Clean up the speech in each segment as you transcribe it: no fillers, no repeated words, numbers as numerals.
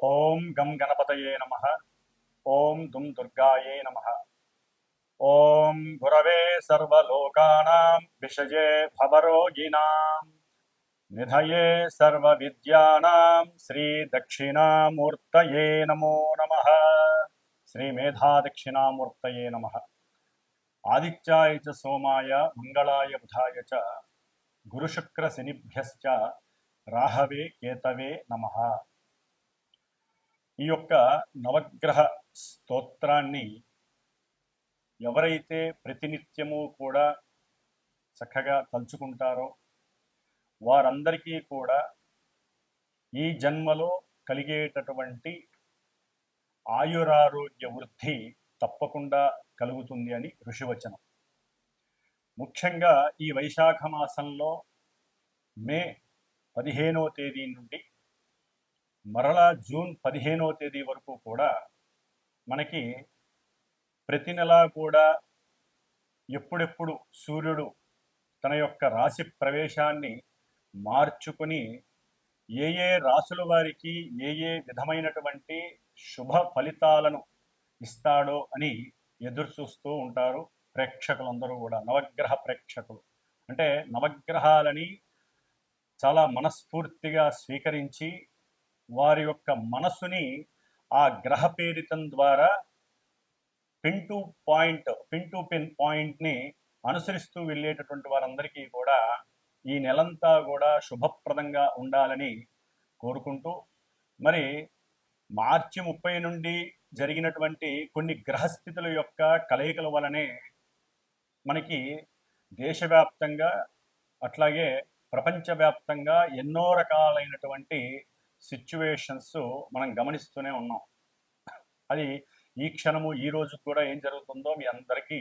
ఓం గం గణపతయే నమః. ఓం దుం దుర్గాయే నమః. ఓం గురవే సర్వలోకానాం విషజే భవరోగిణాం నిధయే సర్వవిద్యానాం శ్రీ దక్షిణామూర్తయే నమో నమః. శ్రీ మేధా దక్షిణామూర్తయే నమః. ఆదిత్యాయ చ సోమాయ మంగళాయ బుధాయ చ గురుశుక్ర శనిభ్యశ్చ రాహవే కేతవే నమః. ఈ యొక్క నవగ్రహ స్తోత్రాన్ని ఎవరైతే ప్రతినిత్యము కూడా చక్కగా తలుచుకుంటారో వారందరికీ కూడా ఈ జన్మలో కలిగేటటువంటి ఆయురారోగ్య వృద్ధి తప్పకుండా కలుగుతుంది అని ఋషివచనం. ముఖ్యంగా ఈ వైశాఖ మాసంలో మే 15వ తేదీ నుండి మరలా జూన్ 15వ తేదీ వరకు కూడా మనకి ప్రతి నెలా కూడా ఎప్పుడెప్పుడు సూర్యుడు తన యొక్క రాశి ప్రవేశాన్ని మార్చుకుని ఏ ఏ రాసుల వారికి ఏ ఏ విధమైనటువంటి శుభ ఫలితాలను ఇస్తాడో అని ఎదురు చూస్తూ ఉంటారు ప్రేక్షకులందరూ కూడా. నవగ్రహ ప్రేక్షకులు అంటే నవగ్రహాలని చాలా మనస్ఫూర్తిగా స్వీకరించి వారి యొక్క మనసుని ఆ గ్రహ పేరితం ద్వారా పిన్ టు పిన్ పాయింట్ని అనుసరిస్తూ వెళ్ళేటటువంటి వారందరికీ కూడా ఈ నెలంతా కూడా శుభప్రదంగా ఉండాలని కోరుకుంటూ, మరి మార్చి 30 నుండి జరిగినటువంటి కొన్ని గ్రహస్థితుల యొక్క కలయికల వలనే మనకి దేశవ్యాప్తంగా అట్లాగే ప్రపంచవ్యాప్తంగా ఎన్నో రకాలైనటువంటి సిచ్యువేషన్స్ మనం గమనిస్తూనే ఉన్నాం. అది ఈ క్షణము ఈ రోజు కూడా ఏం జరుగుతుందో మీ అందరికీ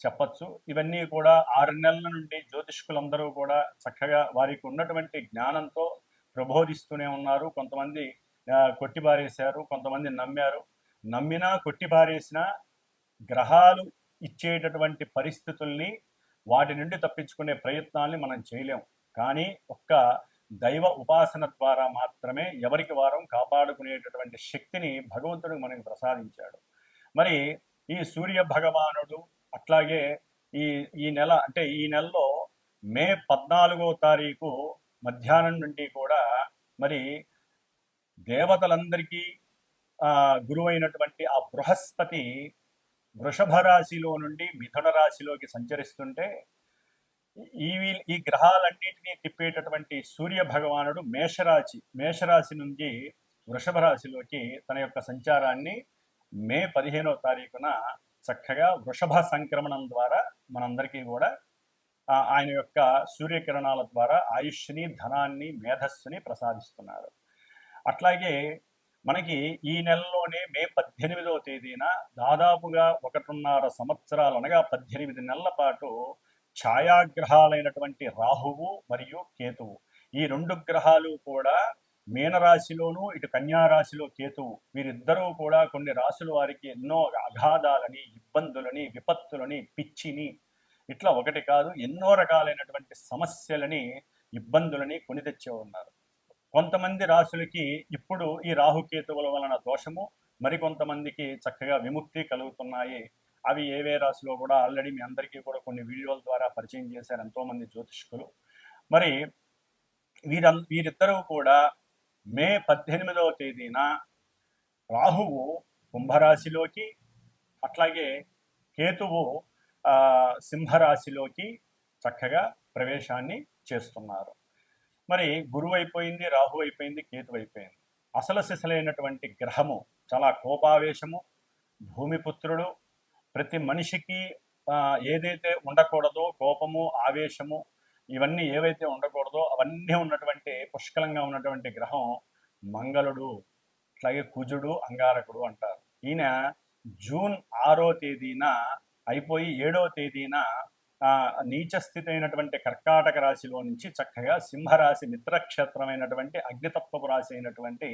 చెప్పచ్చు. ఇవన్నీ కూడా 6 నెలల నుండి జ్యోతిష్కులందరూ కూడా చక్కగా వారికి ఉన్నటువంటి జ్ఞానంతో ప్రబోధిస్తూనే ఉన్నారు. కొంతమంది కొట్టిపారేశారు, కొంతమంది నమ్మారు. నమ్మినా కొట్టిపారేసిన గ్రహాలు ఇచ్చేటటువంటి పరిస్థితుల్ని వాటి నుండి తప్పించుకునే ప్రయత్నాల్ని మనం చేయలేం. కానీ ఒక్క దైవ ఉపాసన ద్వారా మాత్రమే ఎవరికి వారం కాపాడుకునేటటువంటి శక్తిని భగవంతుడు మనకు ప్రసాదించాడు. మరి ఈ సూర్య భగవానుడు అట్లాగే ఈ ఈ నెల అంటే ఈ నెలలో మే 14వ తారీఖు మధ్యాహ్నం నుండి కూడా మరి దేవతలందరికీ గురువైనటువంటి ఆ బృహస్పతి వృషభ రాశిలో నుండి మిథున రాశిలోకి సంచరిస్తుంటే ఈ గ్రహాలన్నింటినీ తిప్పేటటువంటి సూర్య భగవానుడు మేషరాశి నుంచి వృషభ రాశిలోకి తన యొక్క సంచారాన్ని మే 15వ తారీఖున చక్కగా వృషభ సంక్రమణం ద్వారా మనందరికీ కూడా ఆయన యొక్క సూర్యకిరణాల ద్వారా ఆయుష్ని, ధనాన్ని, మేధస్సుని ప్రసాదిస్తున్నారు. అట్లాగే మనకి ఈ నెలలోనే మే 18వ తేదీన దాదాపుగా 1.5 సంవత్సరాలు అనగా 18 నెలల పాటు ఛాయాగ్రహాలైనటువంటి రాహువు మరియు కేతువు, ఈ 2 గ్రహాలు కూడా మీనరాశిలోను ఇటు కన్యారాశిలో కేతువు, వీరిద్దరూ కూడా కొన్ని రాశుల వారికి ఎన్నో అగాధాలని, ఇబ్బందులని, విపత్తులని, పిచ్చిని, ఇట్లా ఒకటి కాదు ఎన్నో రకాలైనటువంటి సమస్యలని, ఇబ్బందులని కొని తెచ్చే ఉన్నారు. కొంతమంది రాశులకి ఇప్పుడు ఈ రాహుకేతువుల వలన దోషము, మరికొంతమందికి చక్కగా విముక్తి కలుగుతున్నాయి. అవి ఏవే రాశిలో కూడా ఆల్రెడీ మీ అందరికీ కూడా కొన్ని వీడియోల ద్వారా పరిచయం చేశారు ఎంతోమంది జ్యోతిష్కులు. మరి వీరిద్దరూ కూడా మే 18వ తేదీన రాహువు కుంభరాశిలోకి అట్లాగే కేతువు సింహరాశిలోకి చక్కగా ప్రవేశాన్ని చేస్తున్నారు. మరి గురువు అయిపోయింది, రాహు అయిపోయింది, కేతు అయిపోయింది. అసలు సిసలైనటువంటి గ్రహము, చాలా కోపావేశము, భూమిపుత్రుడు, ప్రతి మనిషికి ఏదైతే ఉండకూడదో కోపము, ఆవేశము, ఇవన్నీ ఏవైతే ఉండకూడదో అవన్నీ ఉన్నటువంటి పుష్కలంగా ఉన్నటువంటి గ్రహం మంగళుడు, అట్లాగే కుజుడు, అంగారకుడు అంటారు. ఈయన జూన్ 6వ తేదీన అయిపోయి 7వ తేదీన నీచస్థితి అయినటువంటి కర్కాటక రాశిలో నుంచి చక్కగా సింహరాశి మిత్రక్షేత్రమైనటువంటి అగ్నితత్వపు రాశి అయినటువంటి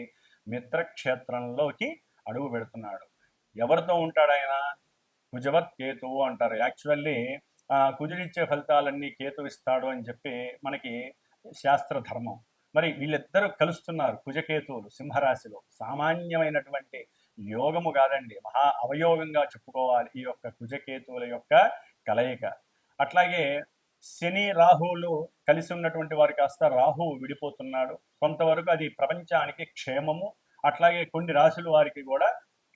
మిత్రక్షేత్రంలోకి అడుగు పెడుతున్నాడు. ఎవరితో ఉంటాడు ఆయన? కుజవత్ కేతువు అంటారు. యాక్చువల్లీ కుజుడిచ్చే ఫలితాలన్నీ కేతు ఇస్తాడు అని చెప్పి మనకి శాస్త్ర ధర్మం. మరి వీళ్ళిద్దరూ కలుస్తున్నారు కుజకేతువులు సింహరాశిలో. సామాన్యమైనటువంటి యోగము కాదండి, మహా అవయోగంగా చెప్పుకోవాలి ఈ యొక్క కుజకేతువుల యొక్క కలయిక. అట్లాగే శని రాహువులు కలిసి ఉన్నటువంటి వారు కాస్త రాహువు విడిపోతున్నాడు. కొంతవరకు అది ప్రపంచానికి క్షేమము, అట్లాగే కొన్ని రాశుల వారికి కూడా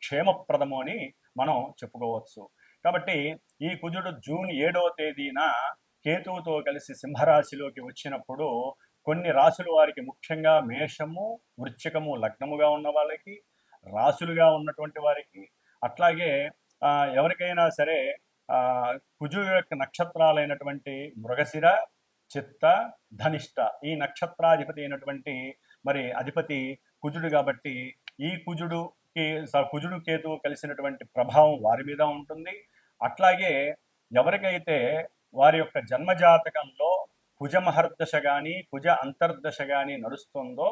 క్షేమప్రదము అని మనం చెప్పుకోవచ్చు. కాబట్టి ఈ కుజుడు జూన్ 7వ తేదీన కేతువుతో కలిసి సింహరాశిలోకి వచ్చినప్పుడు కొన్ని రాశుల వారికి, ముఖ్యంగా మేషము, వృశ్చికము లగ్నముగా ఉన్న వాళ్ళకి, రాశులుగా ఉన్నటువంటి వారికి, అట్లాగే ఎవరికైనా సరే కుజుడు యొక్క నక్షత్రాలైనటువంటి మృగశిర, చిత్త, ధనిష్ట ఈ నక్షత్రాధిపతి అయినటువంటి మరి అధిపతి కుజుడు కాబట్టి ఈ కుజుడు కేతువు కలిసినటువంటి ప్రభావం వారి మీద ఉంటుంది. అట్లాగే ఎవరికైతే వారి యొక్క జన్మజాతకంలో కుజ మహర్దశ కానీ కుజ అంతర్దశ కానీ నడుస్తుందో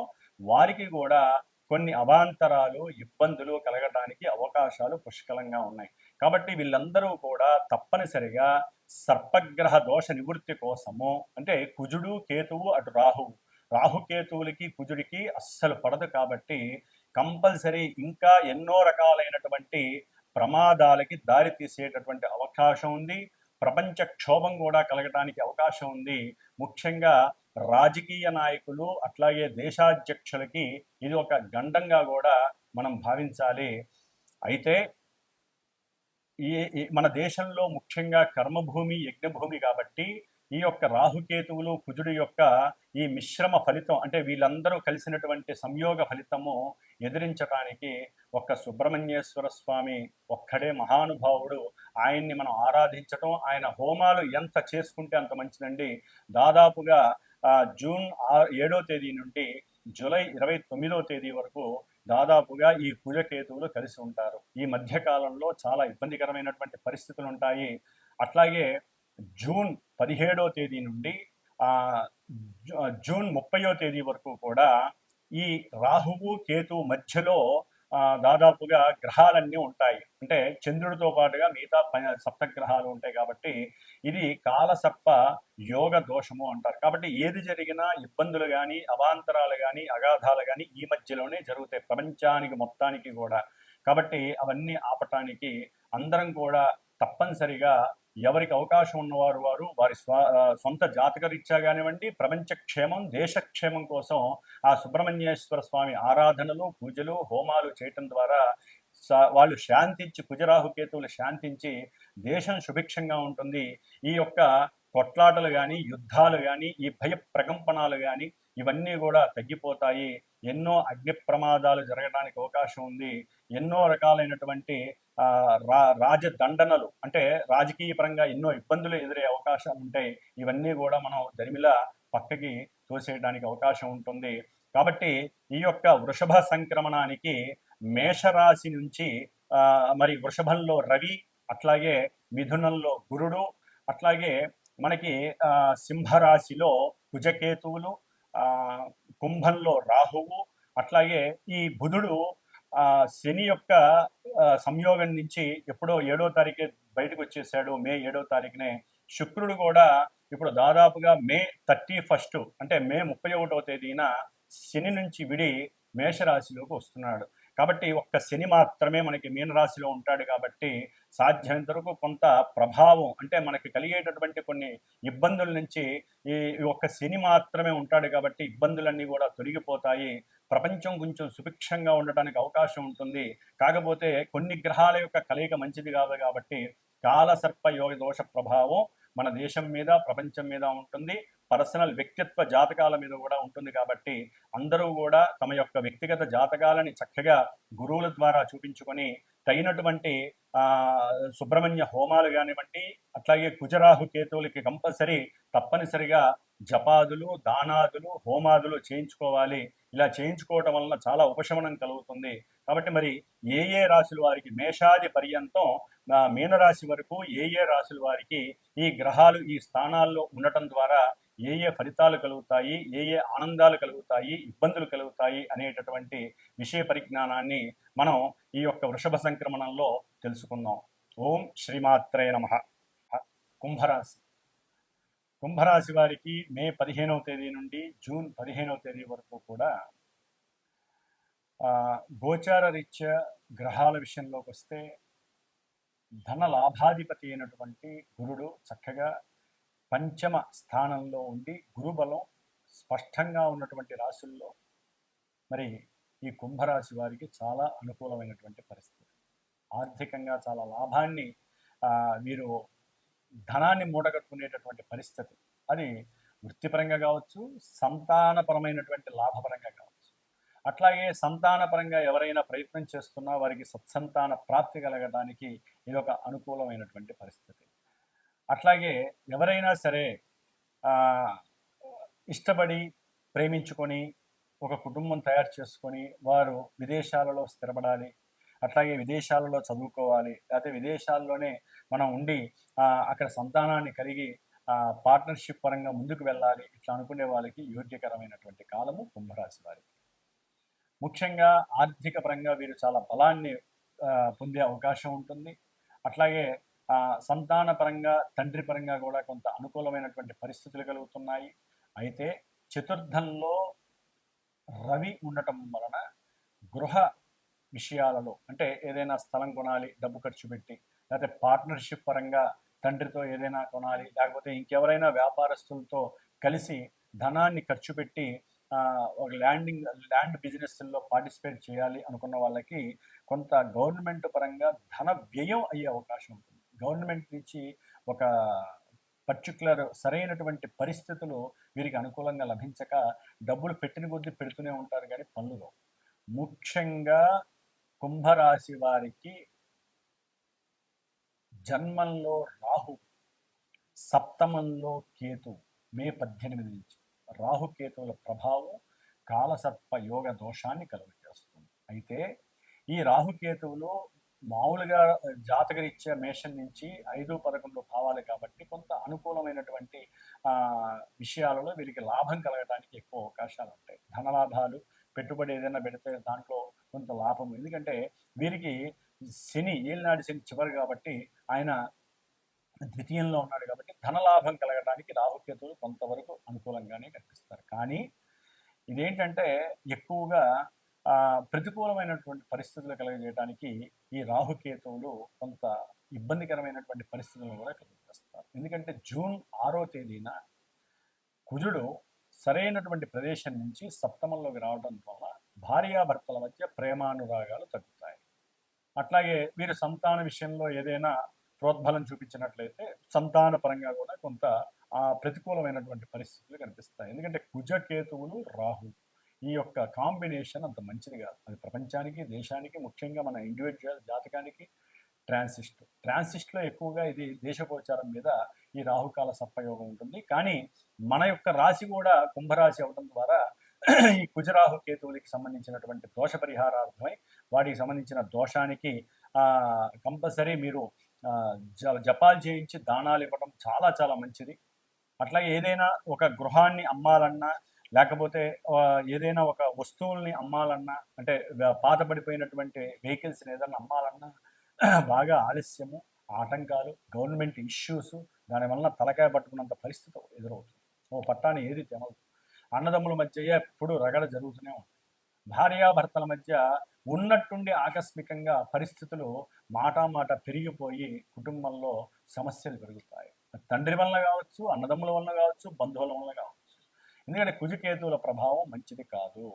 వారికి కూడా కొన్ని అవాంతరాలు, ఇబ్బందులు కలగడానికి అవకాశాలు పుష్కలంగా ఉన్నాయి. కాబట్టి వీళ్ళందరూ కూడా తప్పనిసరిగా సర్పగ్రహ దోష నివృత్తి కోసము, అంటే కుజుడు కేతువు అటు రాహుకేతువులకి కుజుడికి అస్సలు పడదు కాబట్టి కంపల్సరీ ఇంకా ఎన్నో రకాలైనటువంటి ప్రమాదాలకి దారి తీసేటటువంటి అవకాశం ఉంది. ప్రపంచ క్షోభం కూడా కలగడానికి అవకాశం ఉంది. ముఖ్యంగా రాజకీయ నాయకులు అట్లాగే దేశాధ్యక్షులకి ఇది ఒక గండంగా కూడా మనం భావించాలి. అయితే మన దేశంలో ముఖ్యంగా కర్మభూమి, యజ్ఞభూమి కాబట్టి ఈ యొక్క రాహుకేతువులు కుజుడు యొక్క ఈ మిశ్రమ ఫలితం, అంటే వీళ్ళందరూ కలిసినటువంటి సంయోగ ఫలితము ఎదిరించడానికి ఒక్క సుబ్రహ్మణ్యేశ్వర స్వామి ఒక్కడే మహానుభావుడు. ఆయన్ని మనం ఆరాధించటం, ఆయన హోమాలు ఎంత చేసుకుంటే అంత మంచిదండి. దాదాపుగా జూన్ 7వ తేదీ నుండి జూలై 29వ తేదీ వరకు దాదాపుగా ఈ కుజకేతువులు కలిసి ఉంటారు. ఈ మధ్యకాలంలో చాలా ఇబ్బందికరమైనటువంటి పరిస్థితులు ఉంటాయి. అట్లాగే జూన్ 17వ తేదీ నుండి జూన్ 30వ తేదీ వరకు కూడా ఈ రాహువు కేతువు మధ్యలో దాదాపుగా గ్రహాలన్నీ ఉంటాయి. అంటే చంద్రుడితో పాటుగా మిగతా సప్తగ్రహాలు ఉంటాయి కాబట్టి ఇది కాలసర్ప యోగ దోషము అంటారు. కాబట్టి ఏది జరిగినా ఇబ్బందులు కానీ, అవాంతరాలు కానీ, అగాధాలు కానీ ఈ మధ్యలోనే జరుగుతాయి ప్రపంచానికి మొత్తానికి కూడా. కాబట్టి అవన్నీ ఆపటానికి అందరం కూడా తప్పనిసరిగా ఎవరికి అవకాశం ఉన్నవారు వారి సొంత జాతకరీత్యా కానివ్వండి, ప్రపంచ క్షేమం, దేశక్షేమం కోసం ఆ సుబ్రహ్మణ్యేశ్వర స్వామి ఆరాధనలు, పూజలు, హోమాలు చేయటం ద్వారా వాళ్ళు శాంతించి, కుజరాహుకేతువులు శాంతించి దేశం సుభిక్షంగా ఉంటుంది. ఈ యొక్క కొట్లాటలు కానీ, యుద్ధాలు కానీ, ఈ భయ ప్రకంపనాలు కానీ ఇవన్నీ కూడా తగ్గిపోతాయి. ఎన్నో అగ్ని ప్రమాదాలు జరగడానికి అవకాశం ఉంది. ఎన్నో రకాలైనటువంటి రాజదండనలు, అంటే రాజకీయ పరంగా ఎన్నో ఇబ్బందులు ఎదురే అవకాశాలు ఉంటాయి. ఇవన్నీ కూడా మనం దరిమిలా పక్కకి తోసేయడానికి అవకాశం ఉంటుంది. కాబట్టి ఈ యొక్క వృషభ సంక్రమణానికి మేషరాశి నుంచి మరి వృషభంలో రవి, అట్లాగే మిథునంలో గురుడు, అట్లాగే మనకి సింహరాశిలో కుజకేతువులు, కుంభంలో రాహువు, అట్లాగే ఈ బుధుడు శని యొక్క సంయోగం నుంచి ఎప్పుడో 7వ తారీఖే బయటకు వచ్చేసాడు. మే 7వ తారీఖునే. శుక్రుడు కూడా ఇప్పుడు దాదాపుగా మే 31 అంటే మే 31వ తేదీన శని నుంచి విడి మేషరాశిలోకి వస్తున్నాడు. కాబట్టి ఒక్క శని మాత్రమే మనకి మీనరాశిలో ఉంటాడు కాబట్టి సాధ్యమైనంత వరకు కొంత ప్రభావం, అంటే మనకి కలిగేటటువంటి కొన్ని ఇబ్బందుల నుంచి ఈ ఒక్క శని మాత్రమే ఉంటాడు కాబట్టి ఇబ్బందులన్నీ కూడా తొలగిపోతాయి. ప్రపంచం కొంచెం సుభిక్షంగా ఉండటానికి అవకాశం ఉంటుంది. కాకపోతే కొన్ని గ్రహాల యొక్క కలయిక మంచిది కాదు కాబట్టి కాలసర్ప యోగ దోష ప్రభావం మన దేశం మీద, ప్రపంచం మీద ఉంటుంది. పర్సనల్ వ్యక్తిత్వ జాతకాల మీద కూడా ఉంటుంది. కాబట్టి అందరూ కూడా తమ యొక్క వ్యక్తిగత జాతకాలని చక్కగా గురువుల ద్వారా చూపించుకొని తగినటువంటి సుబ్రహ్మణ్య హోమాలు కానివ్వండి, అట్లాగే కుజరాహు కేతువులకి కంపల్సరీ తప్పనిసరిగా జపాదులు, దానాదులు, హోమాదులు చేయించుకోవాలి. ఇలా చేయించుకోవటం వలన చాలా ఉపశమనం కలుగుతుంది. కాబట్టి మరి ఏ రాశుల వారికి మేషాది పర్యంతం మీనరాశి వరకు ఏ రాశుల వారికి ఈ గ్రహాలు ఈ స్థానాల్లో ఉండటం ద్వారా ఏ ఫలితాలు కలుగుతాయి, ఏ ఆనందాలు కలుగుతాయి, ఇబ్బందులు కలుగుతాయి అనేటటువంటి విషయ పరిజ్ఞానాన్ని మనం ఈ యొక్క వృషభ సంక్రమణంలో తెలుసుకుందాం. ఓం శ్రీమాత్రే నమః. కుంభరాశి కుంభరాశి వారికి మే 15వ తేదీ నుండి జూన్ 15వ తేదీ వరకు కూడా గోచార రీత్యా గ్రహాల విషయంలోకి వస్తే ధన లాభాధిపతి అయినటువంటి గురుడు చక్కగా పంచమ స్థానంలో ఉండి గురుబలం స్పష్టంగా ఉన్నటువంటి రాశుల్లో మరి ఈ కుంభరాశి వారికి చాలా అనుకూలమైనటువంటి పరిస్థితి. ఆర్థికంగా చాలా లాభాన్ని వీరు ధనాన్ని మూటగట్టుకునేటటువంటి పరిస్థితి. అది వృత్తిపరంగా కావచ్చు, సంతానపరమైనటువంటి లాభపరంగా కావచ్చు. అట్లాగే సంతానపరంగా ఎవరైనా ప్రయత్నం చేస్తున్నా వారికి సత్సంతాన ప్రాప్తి కలగడానికి ఇది ఒక అనుకూలమైనటువంటి పరిస్థితి. అట్లాగే ఎవరైనా సరే ఇష్టపడి ప్రేమించుకొని ఒక కుటుంబం తయారు చేసుకొని వారు విదేశాలలో స్థిరపడాలి, అట్లాగే విదేశాలలో చదువుకోవాలి, లేకపోతే విదేశాల్లోనే మనం ఉండి అక్కడ సంతానాన్ని కలిగి పార్ట్నర్షిప్ పరంగా ముందుకు వెళ్ళాలి, ఇట్లా అనుకునే వాళ్ళకి యోగ్యకరమైనటువంటి కాలము కుంభరాశి వారికి. ముఖ్యంగా ఆర్థిక పరంగా వీరు చాలా బలాన్ని పొందే అవకాశం ఉంటుంది. అట్లాగే సంతాన పరంగా తండ్రి పరంగా కూడా కొంత అనుకూలమైనటువంటి పరిస్థితులు కలుగుతున్నాయి. అయితే చతుర్థంలో రవి ఉండటం వలన గృహ విషయాలలో అంటే ఏదైనా స్థలం కొనాలి డబ్బు ఖర్చు పెట్టి, లేకపోతే పార్ట్నర్షిప్ పరంగా తండ్రితో ఏదైనా కొనాలి, లేకపోతే ఇంకెవరైనా వ్యాపారస్తులతో కలిసి ధనాన్ని ఖర్చు పెట్టి ఒక ల్యాండ్ బిజినెస్లో పార్టిసిపేట్ చేయాలి అనుకున్న వాళ్ళకి కొంత గవర్నమెంట్ పరంగా ధన వ్యయం అయ్యే అవకాశం ఉంటుంది. గవర్నమెంట్ నుంచి ఒక పర్టికులర్ సరైనటువంటి పరిస్థితులు వీరికి అనుకూలంగా లభించక డబ్బులు పెట్టిన కొద్దీ పెడుతూనే ఉంటారు కానీ పనులు. ముఖ్యంగా కుంభరాశి వారికి జన్మంలో రాహు, సప్తమంలో కేతు మే 18 నుంచి రాహుకేతువుల ప్రభావం కాలసర్ప యోగ దోషాన్ని కలుగజేస్తుంది. అయితే ఈ రాహుకేతువులు మామూలుగా జాతకరీత్యా మేషం నుంచి 5-11 భావాలు కాబట్టి కొంత అనుకూలమైనటువంటి విషయాలలో వీరికి లాభం కలగడానికి ఎక్కువ అవకాశాలు ఉంటాయి. ధనలాభాలు, పెట్టుబడి ఏదైనా పెడితే దాంట్లో కొంత లాభం. ఎందుకంటే వీరికి శని ఏలినాటి శని చివరి కాబట్టి ఆయన ద్వితీయంలో ఉన్నాడు కాబట్టి ధనలాభం కలగడానికి రాహుకేతువులు కొంతవరకు అనుకూలంగానే కనిపిస్తారు. కానీ ఇదేంటంటే ఎక్కువగా ప్రతికూలమైనటువంటి పరిస్థితులు కలగజేయడానికి ఈ రాహుకేతువులు కొంత ఇబ్బందికరమైనటువంటి పరిస్థితులను కూడా కలిగజేస్తారు. ఎందుకంటే జూన్ 6వ తేదీన కుజుడు సరైనటువంటి ప్రదేశం నుంచి సప్తమంలోకి రావడం వల్ల భార్యాభర్తల మధ్య ప్రేమానురాగాలు తగ్గుతాయి. అట్లాగే వీరు సంతాన విషయంలో ఏదైనా ప్రోద్బలం చూపించినట్లయితే సంతాన పరంగా కూడా కొంత ప్రతికూలమైనటువంటి పరిస్థితులు కనిపిస్తాయి. ఎందుకంటే కుజకేతువులు రాహు ఈ యొక్క కాంబినేషన్ అంత మంచిది కాదు. అది ప్రపంచానికి, దేశానికి, ముఖ్యంగా మన ఇండివిజువల్ జాతకానికి ట్రాన్సిస్ట్లో ఎక్కువగా ఇది దేశగోచారం మీద ఈ రాహుకాల సర్పయోగం ఉంటుంది. కానీ మన యొక్క రాశి కూడా కుంభరాశి అవడం ద్వారా ఈ కుజరాహు కేతువులకి సంబంధించినటువంటి దోష పరిహారార్థమై వాటికి సంబంధించిన దోషానికి కంపల్సరీ మీరు జపాలు చేయించి దానాలు ఇవ్వడం చాలా చాలా మంచిది. అట్లాగే ఏదైనా ఒక గృహాన్ని అమ్మాలన్నా, లేకపోతే ఏదైనా ఒక వస్తువుల్ని అమ్మాలన్నా, అంటే పాతబడిపోయినటువంటి వెహికల్స్ని ఏదైనా అమ్మాలన్నా బాగా ఆలస్యము, ఆటంకాలు, గవర్నమెంట్ ఇష్యూస్, దానివల్ల తలకాయ పట్టుకున్నంత పరిస్థితి ఎదురవుతుంది. ఓ పట్టాన్ని ఏది తెనదు. అన్నదమ్ముల మధ్య ఎప్పుడు రగడ జరుగుతూనే ఉంటుంది. భార్యాభర్తల మధ్య ఉన్నట్టుండి ఆకస్మికంగా పరిస్థితులు మాట పెరిగిపోయి కుటుంబంలో సమస్యలు పెరుగుతాయి. తండ్రి వల్ల కావచ్చు, అన్నదమ్ముల వల్ల కావచ్చు, బంధువుల వల్ల కావచ్చు. ఎందుకంటే కుజకేతువుల ప్రభావం మంచిది కాదు.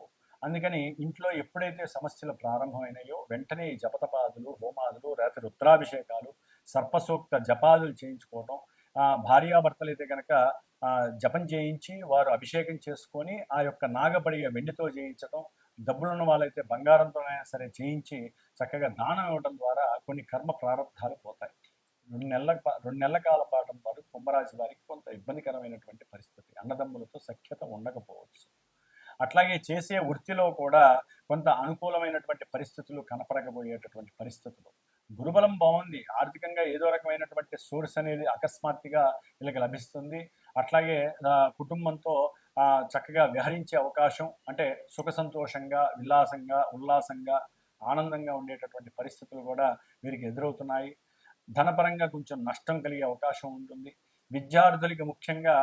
అందుకని ఇంట్లో ఎప్పుడైతే సమస్యలు ప్రారంభమైనాయో వెంటనే ఈ జపతపాదులు, హోమాదులు, రాత్రి రుద్రాభిషేకాలు, సర్పసూక్త జపాదులు చేయించుకోవడం, భార్యాభర్తలు అయితే కనుక జపం చేయించి వారు అభిషేకం చేసుకొని ఆ యొక్క నాగబడిగ వెండితో చేయించడం, డబ్బులున్న వాళ్ళైతే బంగారంతోనైనా సరే చేయించి చక్కగా దానం ఇవ్వడం ద్వారా కొన్ని కర్మ ప్రారంధాలు పోతాయి. 2 నెలల కాల పాటు పాటు కుంభరాశి వారికి కొంత ఇబ్బందికరమైనటువంటి పరిస్థితి, అన్నదమ్ములతో సఖ్యత ఉండకపోవచ్చు. అట్లాగే చేసే వృత్తిలో కూడా కొంత అనుకూలమైనటువంటి పరిస్థితులు కనపడకపోయేటటువంటి పరిస్థితులు. గురుబలం బాగుంది, ఆర్థికంగా ఏదో రకమైనటువంటి సోర్స్ అనేది అకస్మాత్తుగా వీళ్ళకి లభిస్తుంది. అట్లాగే కుటుంబంతో చక్కగా విహరించే అవకాశం, అంటే సుఖ సంతోషంగా, ఉల్లాసంగా, ఆనందంగా ఉండేటటువంటి పరిస్థితులు కూడా వీరికి ఎదురవుతున్నాయి. ధనపరంగా కొంచెం నష్టం కలిగే అవకాశం ఉంటుంది. విద్యార్థులకి ముఖ్యంగా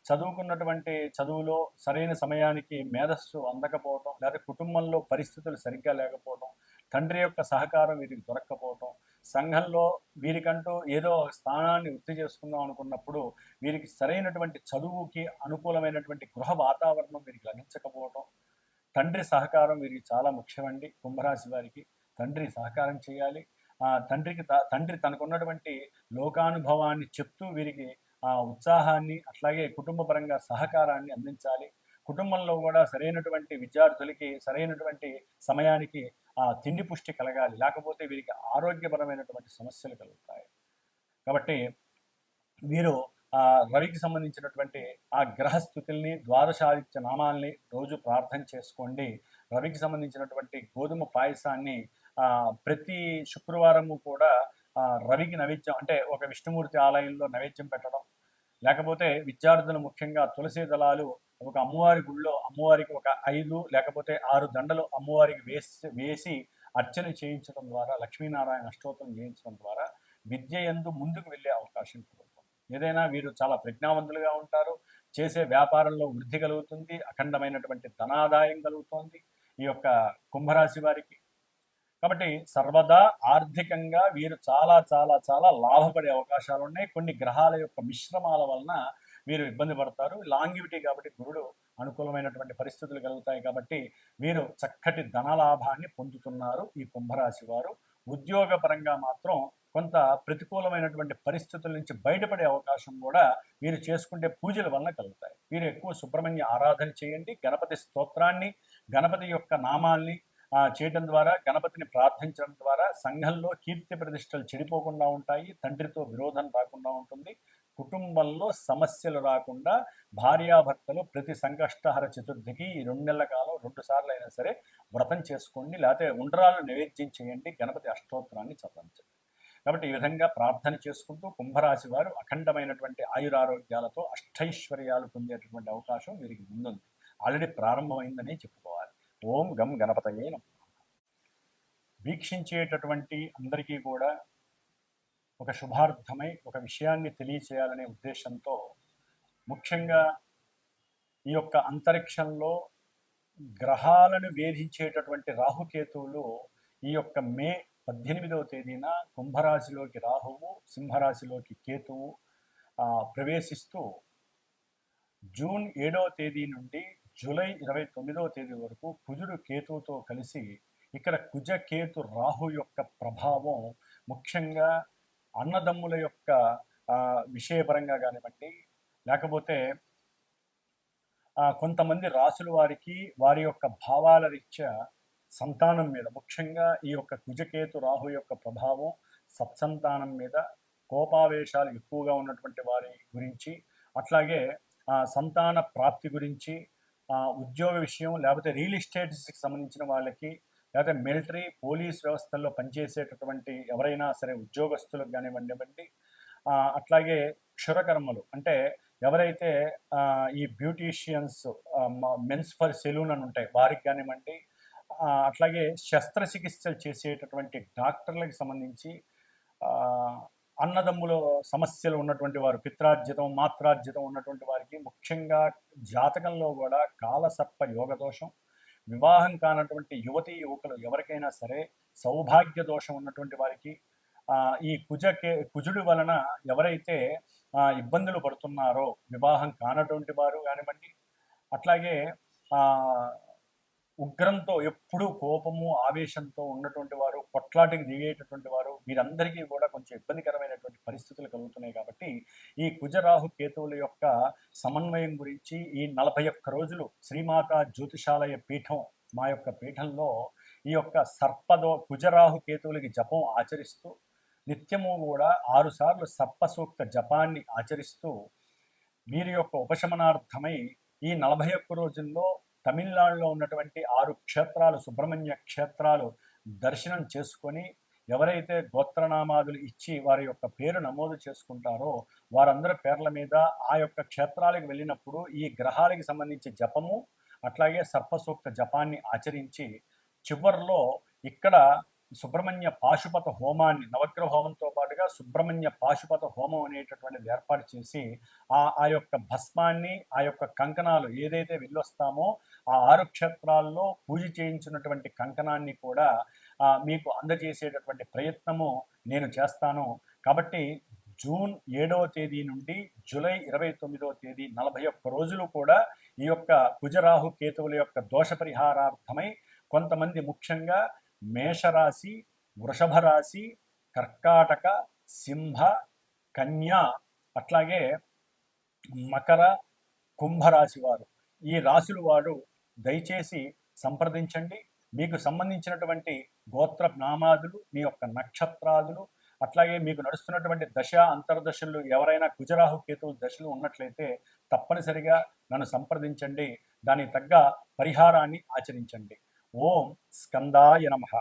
చదువుకున్నటువంటి చదువులో సరైన సమయానికి మేధస్సు అందకపోవటం, లేదా కుటుంబంలో పరిస్థితులు సరిగ్గా లేకపోవటం, తండ్రి యొక్క సహకారం వీరికి దొరక్కపోవటం, సంఘంలో వీరికంటూ ఏదో స్థానాన్ని వృద్ధి చేసుకుందాం అనుకున్నప్పుడు వీరికి సరైనటువంటి చదువుకి అనుకూలమైనటువంటి గృహ వాతావరణం వీరికి లభించకపోవటం, తండ్రి సహకారం వీరికి చాలా ముఖ్యమండి. కుంభరాశి వారికి తండ్రి సహకారం చేయాలి. తండ్రి తనకున్నటువంటి లోకానుభవాన్ని చెప్తూ వీరికి ఉత్సాహాన్ని, అట్లాగే కుటుంబ పరంగా సహకారాన్ని అందించాలి. కుటుంబంలో కూడా సరైనటువంటి విద్యార్థులకి సరైనటువంటి సమయానికి తిండి పుష్టి కలగాలి, లేకపోతే వీరికి ఆరోగ్యపరమైనటువంటి సమస్యలు కలుగుతాయి. కాబట్టి వీరు రవికి సంబంధించినటువంటి ఆ గ్రహస్థుతుల్ని, ద్వాదశాదిత్య నామాల్ని రోజు ప్రార్థన చేసుకోండి. రవికి సంబంధించినటువంటి గోధుమ పాయసాన్ని ప్రతి శుక్రవారము కూడా రవికి నైవేద్యం, అంటే ఒక విష్ణుమూర్తి ఆలయంలో నైవేద్యం పెట్టడం, లేకపోతే విద్యార్థులు ముఖ్యంగా తులసి దళాలు ఒక అమ్మవారి గుళ్ళో అమ్మవారికి ఒక 5 లేకపోతే 6 దండలు అమ్మవారికి వేసి అర్చన చేయించడం ద్వారా, లక్ష్మీనారాయణ అష్టోత్తరం చేయించడం ద్వారా విద్య యందు ముందుకు వెళ్ళే అవకాశం కలుగుతుంది. ఏదైనా వీరు చాలా ప్రజ్ఞావంతులుగా ఉంటారు, చేసే వ్యాపారంలో వృద్ధి కలుగుతుంది, అఖండమైనటువంటి ధనాదాయం కలుగుతుంది ఈ యొక్క కుంభరాశి వారికి. కాబట్టి సర్వదా ఆర్థికంగా వీరు చాలా చాలా చాలా లాభపడే అవకాశాలు ఉన్నాయి. కొన్ని గ్రహాల యొక్క మిశ్రమాల వలన వీరు ఇబ్బంది పడతారు. లాంగివిటీ కాబట్టి గురుడు అనుకూలమైనటువంటి పరిస్థితులు కలుగుతాయి కాబట్టి వీరు చక్కటి ధనలాభాన్ని పొందుతున్నారు ఈ కుంభరాశి వారు. ఉద్యోగపరంగా మాత్రం కొంత ప్రతికూలమైనటువంటి పరిస్థితుల నుంచి బయటపడే అవకాశం కూడా వీరు చేసుకుంటే పూజల వలన కలుగుతాయి. వీరు ఎక్కువ సుబ్రహ్మణ్య ఆరాధన చేయండి. గణపతి స్తోత్రాన్ని, గణపతి యొక్క నామాల్ని చేయడం ద్వారా, గణపతిని ప్రార్థించడం ద్వారా సంఘంలో కీర్తి ప్రతిష్టలు చెడిపోకుండా ఉంటాయి, తండ్రితో విరోధం రాకుండా ఉంటుంది, కుటుంబంలో సమస్యలు రాకుండా భార్యాభర్తలు ప్రతి సంకష్టహర చతుర్థికి ఈ 2 నెలల కాలం 2 సార్లు అయినా సరే వ్రతం చేసుకోండి, లేకపోతే ఉండ్రాలు నైవేద్యం చేయండి, గణపతి అష్టోత్తరాన్ని చదవండి. కాబట్టి ఈ విధంగా ప్రార్థన చేసుకుంటూ కుంభరాశి వారు అఖండమైనటువంటి ఆయురారోగ్యాలతో అష్టైశ్వర్యాలు పొందేటటువంటి అవకాశం వీరికి ముందుంది. ఆల్రెడీ ప్రారంభమైందని చెప్పుకోవాలి. ఓం గం గణపతయే నమః. వీక్షించేటటువంటి అందరికీ కూడా ఒక శుభార్థమై ఒక విషయాన్ని తెలియచేయాలనే ఉద్దేశంతో ముఖ్యంగా ఈ యొక్క అంతరిక్షంలో గ్రహాలను వేధించేటటువంటి రాహుకేతువులు ఈ యొక్క మే 18వ తేదీన కుంభరాశిలోకి రాహువు, సింహరాశిలోకి కేతువు ప్రవేశిస్తూ జూన్ 7వ తేదీ నుండి జూలై 29వ తేదీ వరకు కుజుడు కేతువుతో కలిసి ఇక్కడ కుజ కేతు రాహు యొక్క ప్రభావం ముఖ్యంగా అన్నదమ్ముల యొక్క విషయపరంగా కానివ్వండి, లేకపోతే కొంతమంది రాసుల వారికి వారి యొక్క భావాల రీత్యా సంతానం మీద, ముఖ్యంగా ఈ యొక్క కుజకేతు రాహు యొక్క ప్రభావం సత్సంతానం మీద, కోపావేశాలు ఎక్కువగా ఉన్నటువంటి వారి గురించి, అట్లాగే సంతాన ప్రాప్తి గురించి, ఉద్యోగ విషయం, లేకపోతే రియల్ ఎస్టేట్స్కి సంబంధించిన వాళ్ళకి, లేకపోతే మిలిటరీ పోలీస్ వ్యవస్థల్లో పనిచేసేటటువంటి ఎవరైనా సరే ఉద్యోగస్తులకు కానివ్వండి, అట్లాగే క్షురకర్మలు అంటే ఎవరైతే ఈ బ్యూటీషియన్స్, మెన్స్ ఫర్ సెలూన్ అని ఉంటాయి వారికి కానివ్వండి, అట్లాగే శస్త్రచికిత్సలు చేసేటటువంటి డాక్టర్లకు సంబంధించి, అన్నదమ్ముల సమస్యలు ఉన్నటువంటి వారు, పిత్రార్జితం మాత్రార్జితం ఉన్నటువంటి వారికి, ముఖ్యంగా జాతకంలో కూడా కాలసర్ప యోగ దోషం, వివాహం కానటువంటి యువతీ యువకులు ఎవరికైనా సరే సౌభాగ్య దోషం ఉన్నటువంటి వారికి, ఈ కుజుడి వలన ఎవరైతే ఇబ్బందులు పడుతున్నారో వివాహం కానటువంటి వారు కానివ్వండి, అట్లాగే ఉగ్రంతో ఎప్పుడూ కోపము ఆవేశంతో ఉన్నటువంటి వారు, కొట్లాటికి దిగేటటువంటి వారు, వీరందరికీ కూడా కొంచెం ఇబ్బందికరమైనటువంటి పరిస్థితులు కలుగుతున్నాయి. కాబట్టి ఈ కుజరాహు కేతువుల యొక్క సమన్వయం గురించి ఈ 41 రోజులు శ్రీమాతా జ్యోతిషాలయ పీఠం, మా యొక్క పీఠంలో ఈ యొక్క కుజరాహు కేతువులకి జపం ఆచరిస్తూ నిత్యము కూడా 6 సార్లు సర్పసూక్త జపాన్ని ఆచరిస్తూ వీరి యొక్క ఉపశమనార్థమై ఈ 41 రోజుల్లో తమిళనాడులో ఉన్నటువంటి 6 క్షేత్రాలు, సుబ్రహ్మణ్య క్షేత్రాలు దర్శనం చేసుకొని ఎవరైతే గోత్రనామాదులు ఇచ్చి వారి యొక్క పేరు నమోదు చేసుకుంటారో వారందరి పేర్ల మీద ఆ యొక్క క్షేత్రాలకు వెళ్ళినప్పుడు ఈ గ్రహాలకి సంబంధించి జపము, అట్లాగే సర్పసూక్త జపాన్ని ఆచరించి చివరిలో ఇక్కడ సుబ్రహ్మణ్య పాశుపత హోమాన్ని, నవగ్రహ హోమంతో పాటుగా సుబ్రహ్మణ్య పాశుపత హోమం అనేటటువంటిది ఏర్పాటు చేసి ఆ యొక్క భస్మాన్ని, ఆ యొక్క కంకణాలు ఏదైతే వెళ్ళొస్తామో ఆ 6 క్షేత్రాల్లో పూజ చేయించినటువంటి కంకణాన్ని కూడా మీకు అందజేసేటటువంటి ప్రయత్నము నేను చేస్తాను. కాబట్టి జూన్ 7వ తేదీ నుండి జూలై 29వ తేదీ 41 రోజులు కూడా ఈ యొక్క కుజరాహు కేతువుల యొక్క దోష పరిహారార్థమై కొంతమంది ముఖ్యంగా మేషరాశి, వృషభ రాశి, కర్కాటక, సింహ, కన్య, అట్లాగే మకర, కుంభరాశి వారు, ఈ రాశుల వారు దయచేసి సంప్రదించండి. మీకు సంబంధించినటువంటి గోత్ర నామాదులు, మీ యొక్క నక్షత్రాదులు, అట్లాగే మీకు నడుస్తున్నటువంటి దశ అంతర్దశలు ఎవరైనా కుజరాహు కేతువు దశలు ఉన్నట్లయితే తప్పనిసరిగా నన్ను సంప్రదించండి. దానికి తగ్గ పరిహారాన్ని ఆచరించండి. ఓం స్కందాయ నమః.